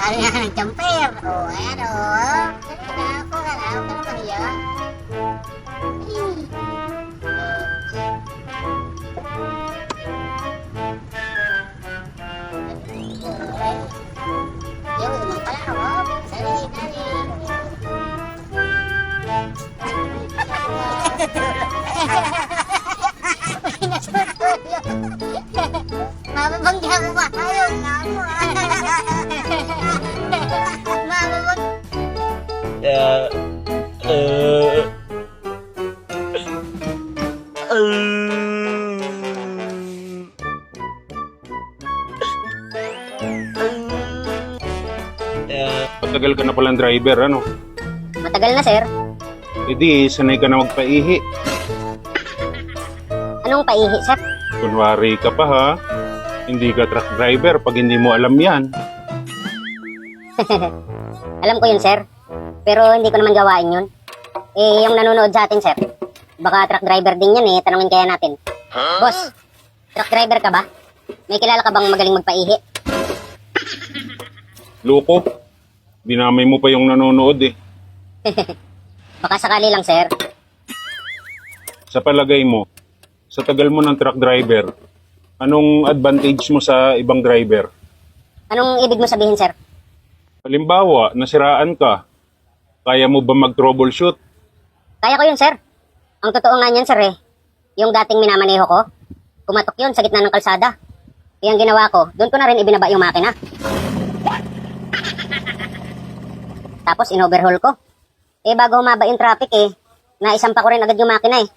Kaya nga ng jumper. O, ayan o. Ako ka naman yan. Yung umang pala ako. Dali, dali. Mababangga ko ba? Ayun na ako. Mababangga. Matagal ka na palang driver, ano? Matagal na, sir. E di, sanay ka na magpaihi. Anong paihi, sir? Kunwari ka pa ha. Hindi ka truck driver pag hindi mo alam yan. Alam ko yun, sir. Pero hindi ko naman gawain yun. Eh, yung nanonood sa atin, sir. Baka truck driver din yan eh. Tanungin kaya natin. Boss, truck driver ka ba? May kilala ka bang magaling magpaihi? Loko, dinamay mo pa yung nanonood eh. Baka sakali lang, sir. Sa palagay mo, sa tagal mo ng truck driver, anong advantage mo sa ibang driver? Anong ibig mo sabihin, sir? Halimbawa, nasiraan ka. Kaya mo ba mag-troubleshoot? Kaya ko yun, sir. Ang totoo nga niyan, sir eh. Yung dating minamaneho ko, kumatok yun sa gitna ng kalsada. Kaya ang ginawa ko, doon ko na rin ibinaba yung makina. Tapos in-overhaul ko. Eh bago humaba yung traffic eh, naisampa ko rin agad yung makina eh.